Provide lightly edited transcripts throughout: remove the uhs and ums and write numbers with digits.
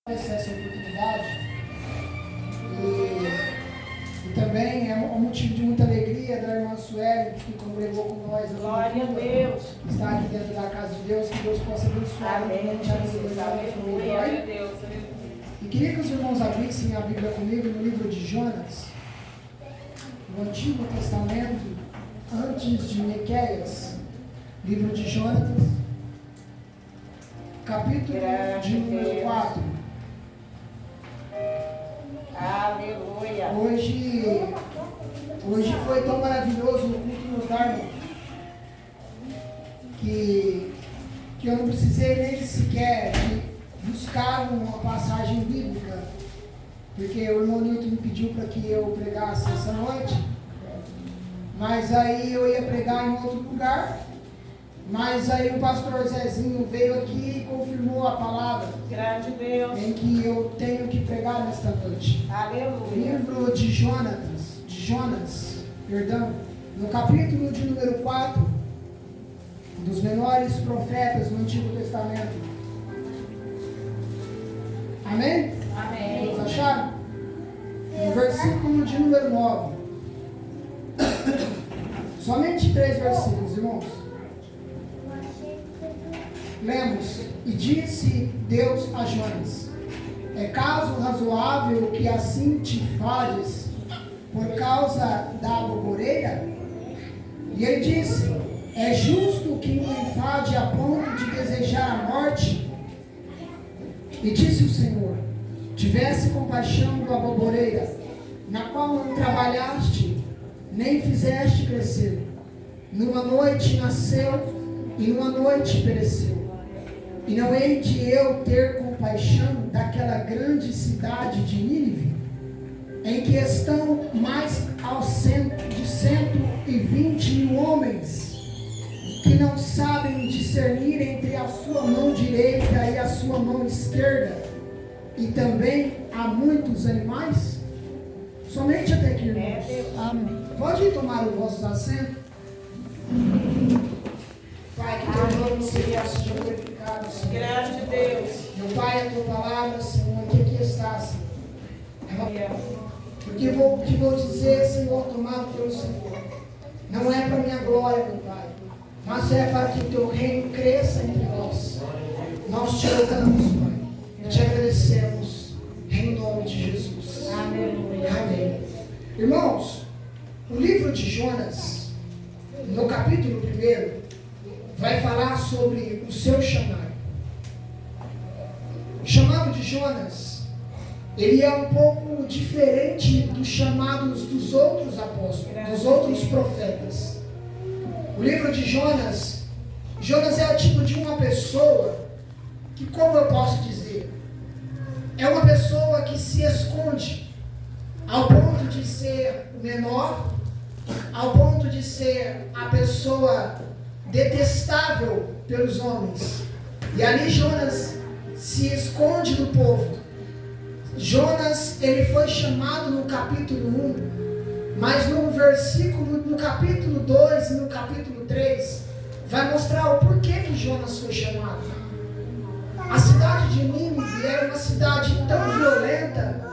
essa oportunidade e também é um motivo de muita alegria da irmã Sueli, que congregou com nós. Glória a Deus. Está aqui dentro da casa de Deus, que Deus possa abençoar. Amém. Glória a Deus. E queria que os irmãos abrissem a Bíblia comigo no livro de Jonas, no Antigo Testamento, antes de Miqueias, livro de Jonas, capítulo de número 4. Aleluia. Hoje foi tão maravilhoso o culto nos dar, que eu não precisei nem sequer buscar uma passagem bíblica, porque o irmão Newton me pediu para que eu pregasse essa noite, mas aí eu ia pregar em outro lugar. Mas aí o pastor Zezinho veio aqui e confirmou a palavra Graças a Deus. em que eu tenho que pregar nesta noite. Aleluia. Livro de Jonas, no capítulo de número 4, dos menores profetas do Antigo Testamento. Amém? Amém. Todos acharam? No versículo de número 9. Somente 3 versículos, irmãos. Lemos: e disse Deus a Jonas: é caso razoável que assim te fales por causa da aboboreira? E ele disse: é justo que me enfade a ponto de desejar a morte? E disse o Senhor: tivesse compaixão da aboboreira, na qual não trabalhaste, nem fizeste crescer. Numa noite nasceu e numa noite pereceu. E não hei de eu ter compaixão daquela grande cidade de Nínive, em que estão mais de 120 homens, que não sabem discernir entre a sua mão direita e a sua mão esquerda, e também há muitos animais? Somente até aqui, irmãos. Amém. Pode tomar o vosso assento. Pai, que teu nome seja glorificado, Senhor. Graças a Deus. Meu Pai, a tua palavra, Senhor, que aqui está, Senhor. Porque vou dizer, Senhor, tomado pelo Senhor. Não é para minha glória, meu Pai, mas é para que o teu reino cresça entre nós. Nós te louvamos, Pai, e te agradecemos, em nome de Jesus. Aleluia. Amém. Irmãos, o livro de Jonas, no capítulo 1, vai falar sobre o seu chamado. O chamado de Jonas, ele é um pouco diferente dos chamados dos outros apóstolos, dos outros profetas. O livro de Jonas é o tipo de uma pessoa que, como eu posso dizer, é uma pessoa que se esconde ao ponto de ser o menor, ao ponto de ser a pessoa detestável pelos homens. E ali Jonas se esconde do povo. Jonas, ele foi chamado no capítulo 1, mas no capítulo 2 e no capítulo 3, vai mostrar o porquê que Jonas foi chamado. A cidade de Nínive era uma cidade tão violenta.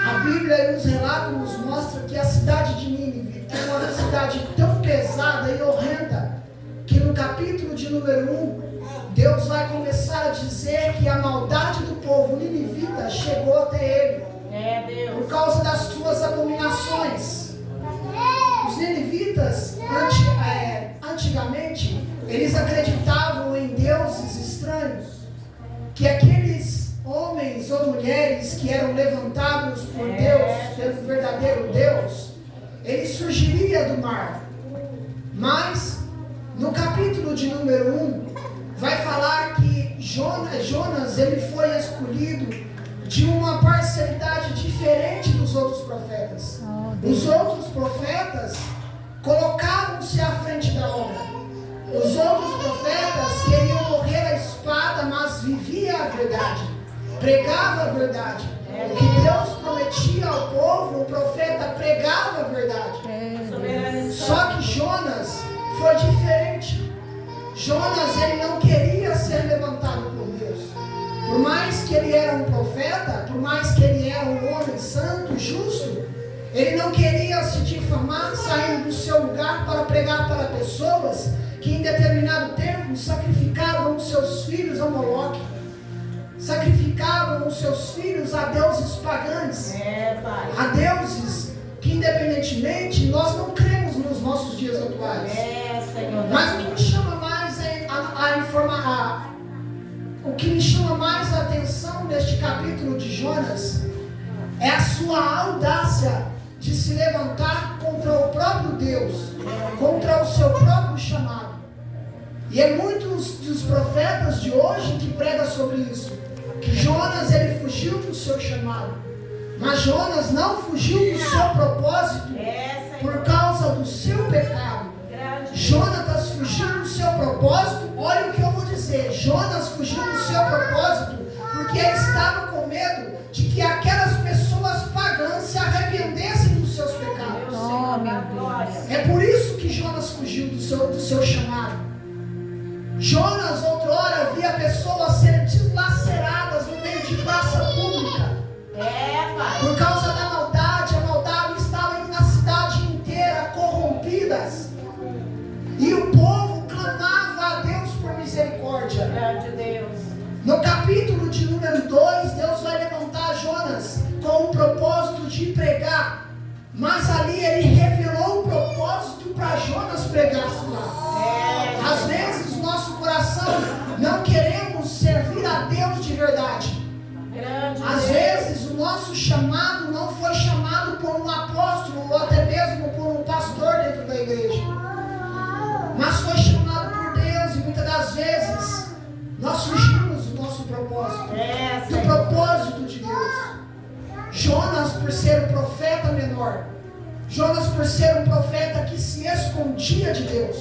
A Bíblia e os relatos nos mostram que a cidade de Nínive era uma cidade tão pesada e horrenda, que no capítulo de número 1, Deus vai começar a dizer que a maldade do povo ninivita chegou até ele, por causa das suas abominações. Os ninivitas, antigamente, eles acreditavam em deuses estranhos, que aqueles homens ou mulheres que eram levantados por Deus, pelo verdadeiro Deus, eles surgiriam do mar. Mas no capítulo de número 1, vai falar que Jonas ele foi escolhido de uma parcialidade diferente dos outros profetas. Os outros profetas colocavam-se à frente da obra. Os outros profetas queriam morrer à espada, mas vivia a verdade, pregava a verdade. O que Deus prometia ao povo, o profeta pregava a verdade. Só que Jonas foi diferente. Jonas, ele não queria ser levantado por Deus. Por mais que ele era um profeta, difamar, saindo do seu lugar para pregar para pessoas que em determinado tempo sacrificavam os seus filhos a Moloque, sacrificavam os seus filhos a deuses pagãos, a deuses que independentemente nós não cremos nos nossos dias atuais. Mas o que me chama mais o que me chama mais a atenção neste capítulo de Jonas é a sua audácia de se levantar contra o próprio Deus, contra o seu próprio chamado. E é muitos dos profetas de hoje que pregam sobre isso, que Jonas ele fugiu do seu chamado, mas Jonas não fugiu do seu propósito por causa do seu pecado. Jonas fugiu do seu propósito, olha o que eu vou dizer, Jonas fugiu do seu propósito porque ele estava com medo de que aquelas pessoas pagãs se arrependessem dos seus pecados. É por isso que Jonas fugiu do seu chamado. Jonas outrora via pessoas serem deslaceradas no meio de praça pública. Por causa da maldade, a maldade estava indo na cidade inteira, corrompidas. E o povo clamava a Deus por misericórdia. No capítulo de número 2, Deus vai levantar Jonas com o propósito de pregar. Mas ali ele revelou o propósito para Jonas pregar lá. Às vezes no nosso coração não queremos servir a Deus de verdade. Às vezes o nosso chamado não foi chamado por um apóstolo ou até mesmo por um pastor dentro da igreja, mas foi chamado por Deus. E muitas das vezes nós fugimos do nosso propósito, do propósito de Deus. Jonas, por ser um profeta menor, Jonas, por ser um profeta que se escondia de Deus,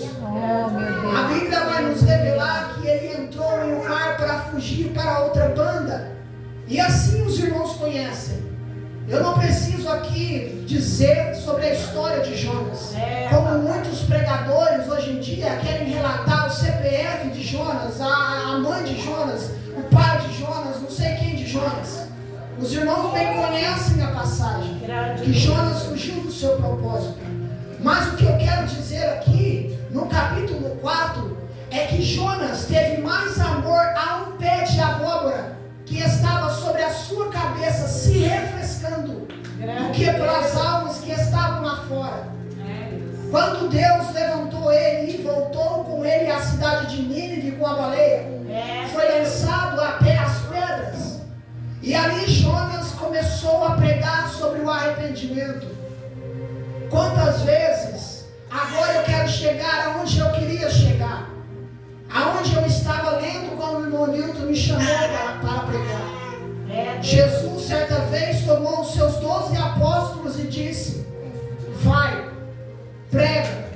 a Bíblia vai nos revelar que ele entrou em um mar para fugir para outra banda. E assim os irmãos conhecem. Eu não preciso aqui dizer sobre a história de Jonas, como muitos pregadores hoje em dia querem relatar o CPF de Jonas, a mãe de Jonas, o pai de Jonas, não sei quem de Jonas. Os irmãos bem conhecem a passagem, que Jonas fugiu do seu propósito. Mas o que eu quero dizer aqui, no capítulo 4, é que Jonas teve mais amor a um pé de abóbora que estava sobre a sua cabeça se refrescando, do que pelas almas que estavam lá fora. Quando Deus levantou ele e voltou com ele à cidade de Nínive com a baleia, foi lançado até as pedras. E ali Jonas começou a pregar sobre o arrependimento. Quantas vezes, agora eu quero chegar aonde eu queria chegar, aonde eu estava lendo quando o irmão Nilton me chamou para pregar. Jesus certa vez tomou os seus 12 apóstolos e disse: vai, prega,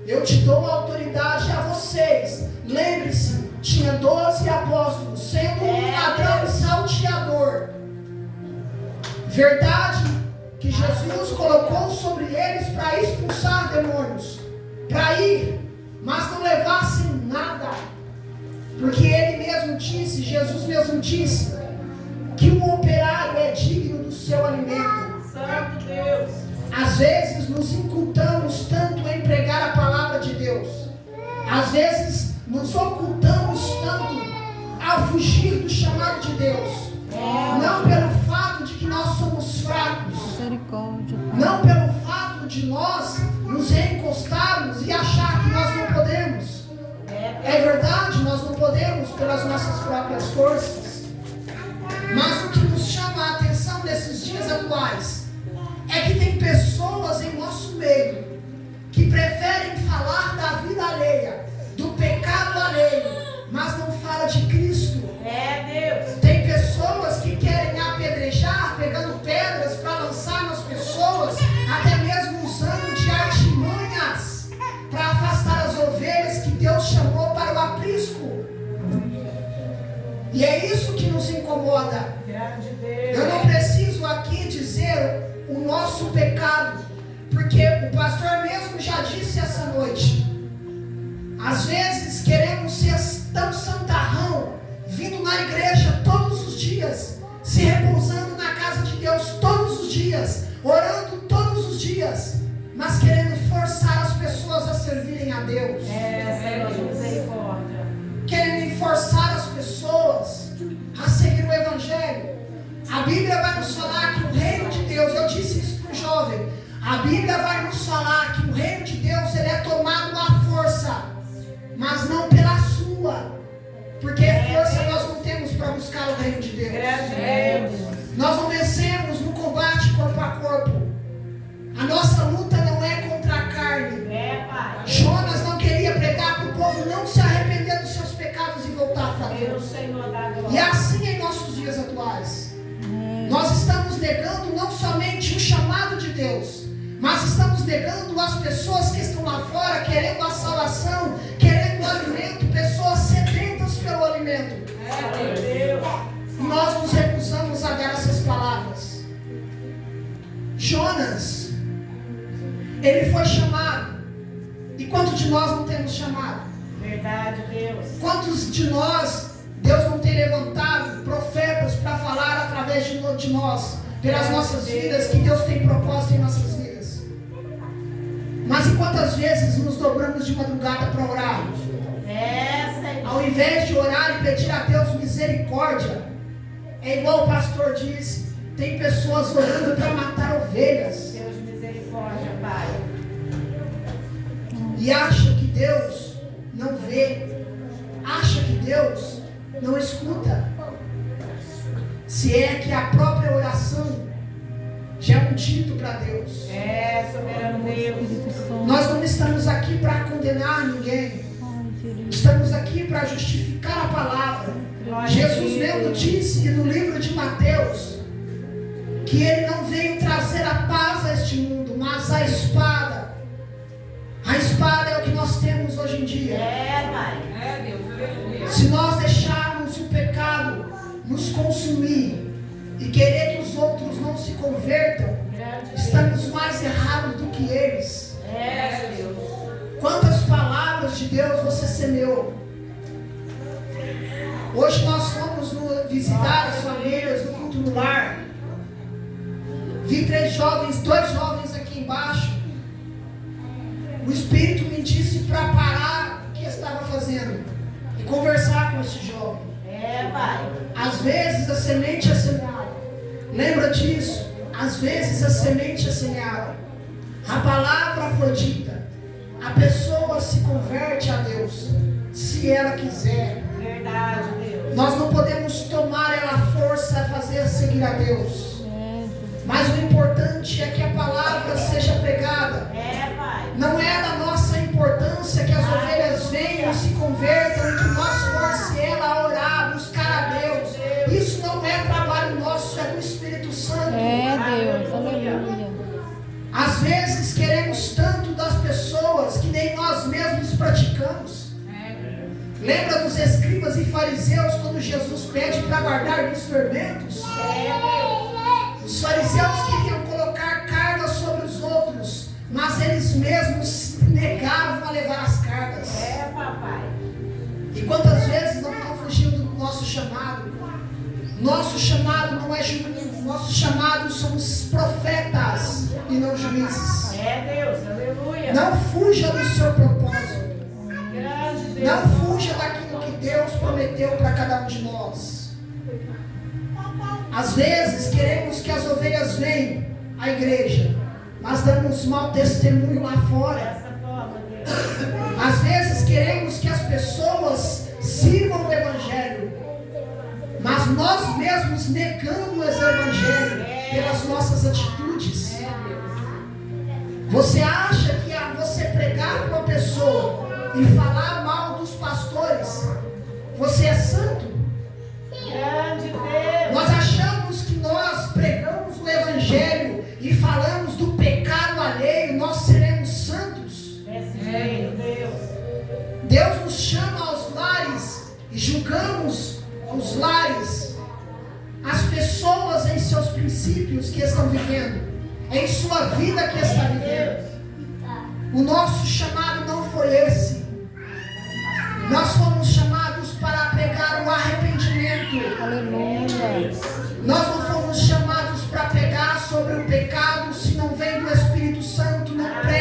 eu te dou autoridade a vocês. Lembre-se, tinha 12 apóstolos, sendo um ladrão e salteador. Verdade que Jesus colocou sobre eles para expulsar demônios, para ir, mas não levassem nada, porque ele mesmo disse, Jesus mesmo disse, que o operário é digno do seu alimento. Santo Deus. Às vezes nos incultamos tanto em pregar a palavra de Deus, às vezes nos ocultamos tanto ao fugir do chamado de Deus, não pelo fato de que nós somos fracos, não pelo fato de nós nos encostarmos e achar que nós não podemos. É verdade, nós não podemos pelas nossas próprias forças, mas o que nos chama a atenção nesses dias atuais é que tem pessoas em nosso meio que preferem falar da vida alheia, do pecado alheio, mas não fala de Cristo. Deus. Tem pessoas que querem apedrejar, pegando pedras para lançar nas pessoas, até mesmo usando de artimanhas para afastar as ovelhas que Deus chamou para o aprisco. E é isso que nos incomoda. Eu não preciso aqui dizer o nosso pecado, porque o pastor mesmo já disse essa noite. Às vezes queremos ser tão santarrão, vindo na igreja todos os dias, se repousando na casa de Deus todos os dias, orando todos os dias, mas querendo forçar as pessoas a servirem a Deus. Senhor de misericórdia. Querendo forçar as pessoas a seguir o Evangelho. A Bíblia vai nos falar que o reino de Deus, eu disse isso para o jovem, a Bíblia vai nos falar que o reino de Deus ele é tomado à força, mas não pela sua, porque força nós não temos para buscar o reino de Deus. Nós não vencemos no combate corpo a corpo. A nossa luta não é contra a carne. Jonas não queria pregar para o povo não se arrepender dos seus pecados e voltar para Deus. E é assim em nossos dias atuais. Nós estamos negando não somente o chamado de Deus, mas estamos negando as pessoas que estão lá fora querendo a salvação, querendo o alimento, pessoas sedentas pelo alimento. Nós nos recusamos a dar essas palavras. Jonas, ele foi chamado. E quantos de nós não temos chamado? Verdade, Deus. Quantos de nós, Deus não tem levantado profetas para falar através de nós, pelas nossas vidas, que Deus tem propósito em nossas vidas? Mas e quantas vezes nos dobramos de madrugada para orar? Senhor. Ao invés de orar e pedir a Deus misericórdia, é igual o pastor disse, tem pessoas orando para matar ovelhas. Deus de misericórdia, Pai. E acha que Deus não vê, acha que Deus não escuta. Se é que a própria oração já é um título para Deus. Soberano Deus. Nós não estamos aqui para condenar ninguém. Estamos aqui para justificar a palavra. Jesus mesmo disse no livro de Mateus que ele não veio trazer a paz a este mundo, mas a espada. A espada é o que nós temos hoje em dia. Pai. Deus, aleluia. Se nós deixarmos o pecado nos consumir e querer que os outros não se convertam, estamos mais errados do que eles. Deus. Quantas palavras de Deus você semeou? Hoje nós fomos visitar as famílias no culto no lar. Vi dois jovens aqui embaixo. O Espírito me disse para parar o que estava fazendo e conversar com esse jovem. Pai. Às vezes a semente é semeada. Lembra disso? Às vezes a semente é semeada. A palavra foi dita. A pessoa se converte a Deus, se ela quiser. Verdade, Deus. Nós não podemos tomar ela à força a fazer seguir a Deus. Mas o importante é que a palavra seja pregada. Pai. Não é da nossa importância que as ovelhas venham e se convertam e que nós force ela a orar, a buscar a Deus. Isso não é trabalho nosso, é do Espírito Santo. Deus, aleluia. Às vezes queremos tanto das pessoas que nem nós mesmos praticamos. Lembra dos escribas e fariseus quando Jesus pede para guardar dos fermentos? Os fariseus queriam colocar cargas sobre os outros, mas eles mesmos se negavam a levar as cargas. Papai. E quantas vezes não estão fugindo do nosso chamado? Nosso chamado não é juízo, nosso chamado somos profetas e não juízes. Deus, aleluia. Não fuja do seu propósito. Grande Deus. Não fuja daquilo que Deus prometeu para cada um de nós. Às vezes queremos que as ovelhas venham à igreja, mas damos mau testemunho lá fora. Dessa forma, Deus. Às vezes queremos que as pessoas sirvam o Evangelho, mas nós mesmos negamos o Evangelho pelas nossas atitudes. Você acha que você pregar para uma pessoa e falar mal dos pastores, você é santo? Grande Deus. Nós achamos que nós pregamos o Evangelho e falamos do pecado alheio, nós seremos santos? Desse jeito, Deus. Deus nos chama aos lares e julgamos os lares, as pessoas em seus princípios que estão vivendo, em sua vida que está vivendo. O nosso chamado não foi esse. Nós fomos chamados para pregar o arrependimento. Aleluia. Nós não fomos chamados para pregar sobre o pecado. Se não vem do Espírito Santo, não prega.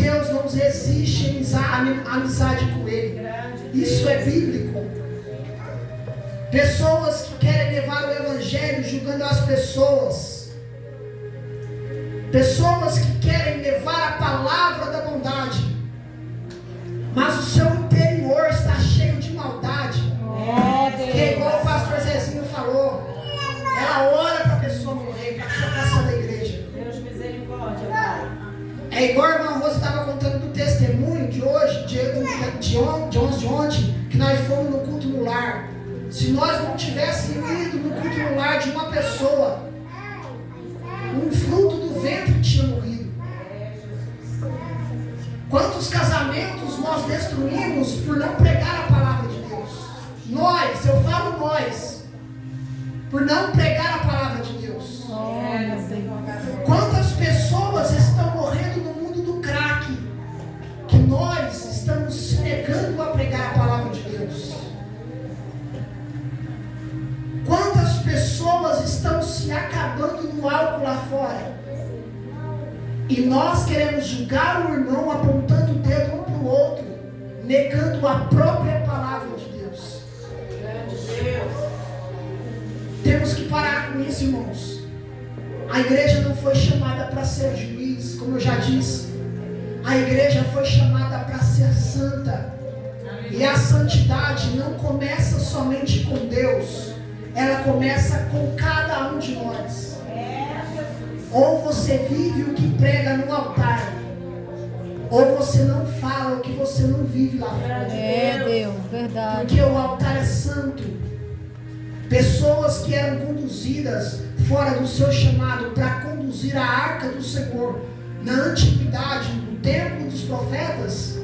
Deus não resiste em amizade com Ele. Isso é bíblico. Pessoas que querem levar o Evangelho julgando as pessoas. Pessoas que querem levar a palavra da bondade, mas o seu interior está cheio de maldade. Que é igual o pastor Zezinho falou. Ela ora para a pessoa morrer, para a chocação da igreja. Deus misericórdia, Pai. É igual a irmã Rosa estava contando do testemunho de hoje, de ontem, que nós fomos no culto no lar. Se nós não tivéssemos ido no culto no lar de uma pessoa, um fruto do ventre tinha morrido. Quantos casamentos nós destruímos por não pregar a palavra de Deus? Nós, eu falo nós, por não pregar a palavra de Deus. Quantas pessoas estão morrendo no mundo do crack, que nós estamos se negando a pregar a palavra de Deus? Quantas pessoas estão se acabando no álcool lá fora? E nós queremos julgar o irmão apontando o dedo um para o outro, negando a própria palavra de Deus. Temos que parar com isso, irmãos. A igreja não foi chamada para ser juiz, como eu já disse. A igreja foi chamada para ser santa. E a santidade não começa somente com Deus. Ela começa com cada um de nós. Ou você vive o que prega no altar, ou você não fala o que você não vive lá fora. É, Deus, verdade. Porque o altar é santo. Pessoas que eram conduzidas fora do seu chamado para conduzir a arca do Senhor na antiguidade, no tempo dos profetas,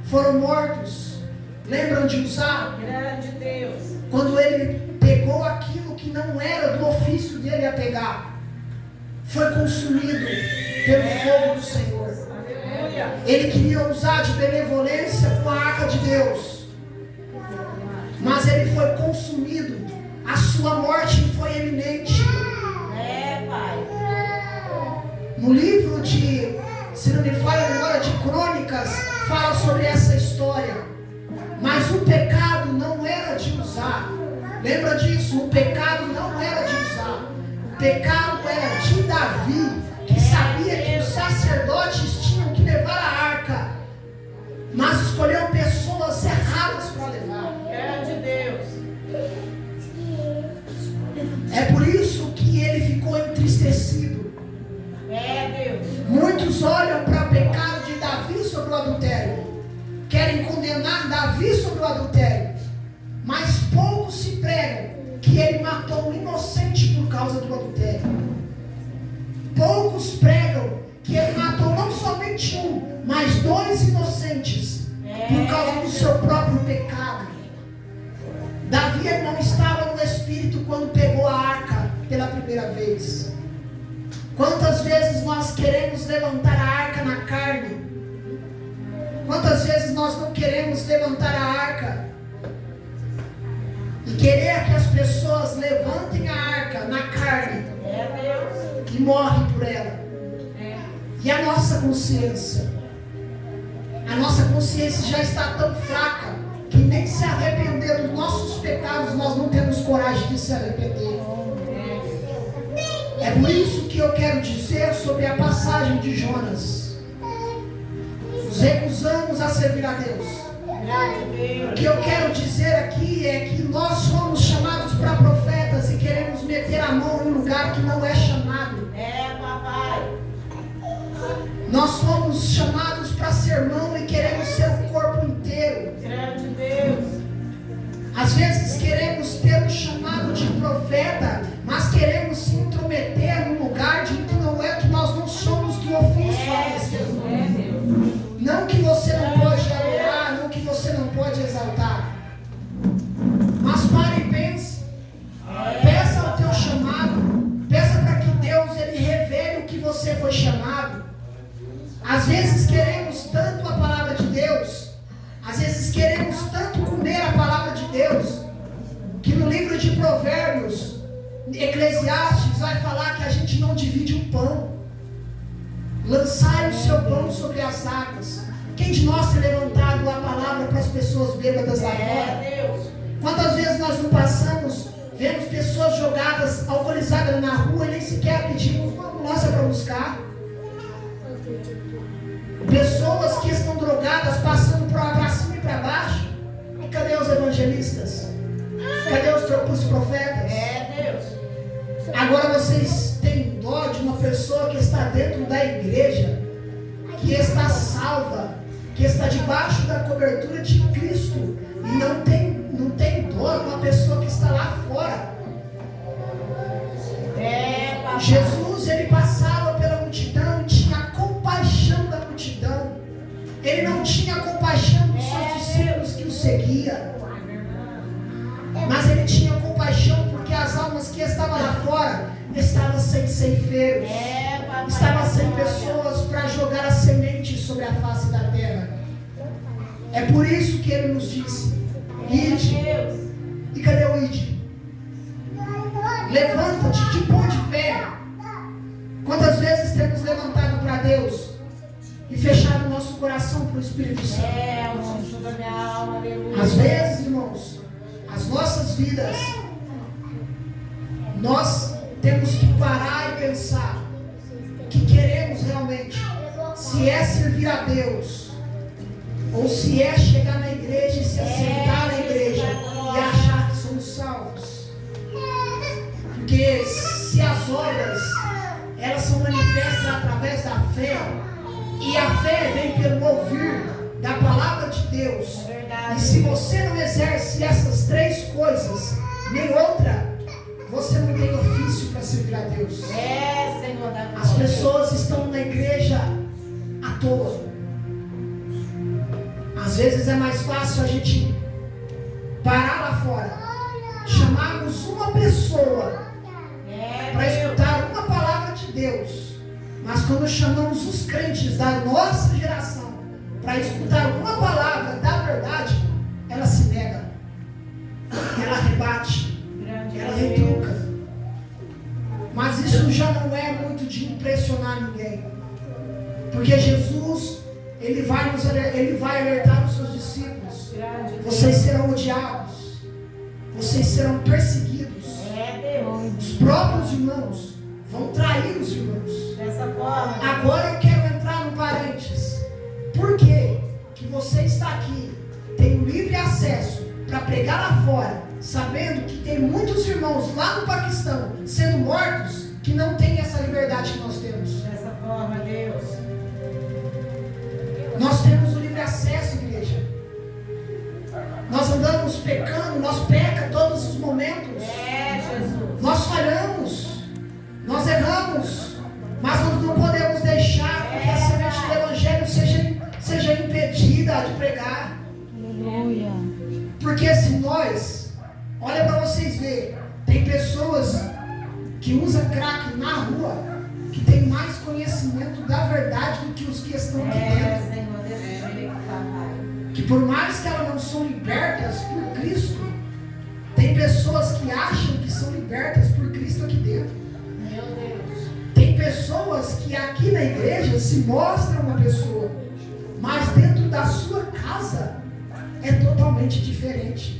foram mortos. Lembram de Uzá? Grande Deus. Quando ele pegou aquilo que não era do ofício dele a pegar, foi consumido pelo fogo do Senhor. Aleluia. Ele queria usar de benevolência com a arca de Deus, mas ele foi consumido. A sua morte foi eminente. É, Pai. No livro de, se não me falha a memória, de Crônicas, fala sobre essa história. Mas o pecado não era de Uzá. Lembra disso? O pecado não era de Uzá. O pecado era de Davi, que sabia que os sacerdotes tinham que levar a arca, mas escolheu pessoas erradas para levar. Grande Deus. É por isso que ele ficou entristecido. É, Deus. Muitos olham para o pecado de Davi sobre o adultério, querem condenar Davi sobre o adultério, mas poucos se pregam que ele matou um inocente por causa do adultério. Poucos pregam que ele matou não somente um, mas dois inocentes por causa do seu próprio pecado. Davi não estava no espírito quando pegou a arca pela primeira vez. Quantas vezes nós queremos levantar a arca na carne? Quantas vezes nós não queremos levantar a arca e querer que as pessoas levantem a arca na carne e morrem por ela? E a nossa consciência já está tão fraca que nem se arrepender dos nossos pecados nós não temos coragem de se arrepender. É por isso que eu quero dizer sobre a passagem de Jonas. Nos recusamos a servir a Deus. O que eu quero dizer aqui é que nós somos chamados para profetas e queremos meter a mão em um lugar que não é chamado. É, papai. Nós fomos chamados para ser mão e queremos ser o corpo inteiro. Grande Deus. Às vezes queremos ter o chamado de profeta, mas queremos se intrometer num lugar de que não é que nós não somos do ofício a você. Não que você não pode adorar, não que você não pode exaltar. Mas pare e pense. Peça o teu chamado. Peça para que Deus ele revele o que você foi chamado. Às vezes queremos tanto a palavra de Deus, às vezes queremos tanto comer a palavra de Deus, que no livro de Provérbios, Eclesiastes vai falar que a gente não divide o pão. Lançai o seu pão sobre as águas. Quem de nós tem levantado a palavra para as pessoas bêbadas lá fora? Deus. Quantas vezes nós não passamos, vemos pessoas jogadas, alcoolizadas na rua e nem sequer pedimos uma ambulância para buscar? Pessoas que estão drogadas, passando para cima e para baixo. E cadê os evangelistas? Cadê os profetas? Deus. Agora vocês têm dó de uma pessoa que está dentro da igreja, que está salva, que está debaixo da cobertura de Cristo, e não tem dó de uma pessoa que está lá fora. Papai. Jesus, ele passava pela multidão e tinha compaixão da multidão. Ele não tinha compaixão dos seus discípulos que o seguiam, mas ele tinha compaixão porque as almas que estavam lá fora estavam sem ceifeiros, estavam sem pessoas para jogar a semente sobre a face da terra. É por isso que ele nos disse: ide. E cadê o ide? Levanta-te, te põe de pé. Quantas vezes temos levantado para Deus e fechado o nosso coração para o Espírito Santo? O Jesus da minha alma, aleluia. Às vezes, irmãos, as nossas vidas, nós temos que parar e pensar que queremos realmente, se é servir a Deus, ou se é chegar na igreja e se assentar na igreja e achar que somos salvos. Porque se as obras, elas são manifestas através da fé, e a fé vem pelo ouvir da palavra de Deus, e se você não exerce essas três coisas, nem outra, você não tem ofício para servir a Deus. Senhor da glória. As pessoas estão na igreja à toa. Às vezes é mais fácil a gente parar lá fora, chamarmos uma pessoa para escutar uma palavra de Deus, mas quando chamamos os crentes da nossa geração para escutar uma palavra da verdade, ela se nega, ela rebate, ela retruca. Mas isso já não é muito de impressionar ninguém, porque Jesus, ele vai alertar os seus discípulos: vocês serão odiados, vocês serão perseguidos, os próprios irmãos vão trair os irmãos. Dessa forma. Agora eu quero entrar no parênteses. Por que você está aqui, tem o livre acesso para pregar lá fora, sabendo que tem muitos irmãos lá no Paquistão sendo mortos, que não tem essa liberdade que nós temos? Dessa forma, Deus. Nós temos o livre acesso, igreja. Nós andamos pecando, nós pecamos todos os momentos. Jesus. Nós falhamos, nós erramos, mas nós não podemos deixar que a semente do Evangelho seja impedida de pregar. Aleluia. Porque se nós, olha para vocês verem, tem pessoas que usam crack na rua, que tem mais conhecimento da verdade do que os que estão aqui dentro. Senhor, desse jeito, papai. Que por mais que elas não são libertas por Cristo, tem pessoas que acham que são libertas por Cristo aqui dentro. Meu Deus. Tem pessoas que aqui na igreja se mostram uma pessoa, mas dentro da sua casa é totalmente diferente.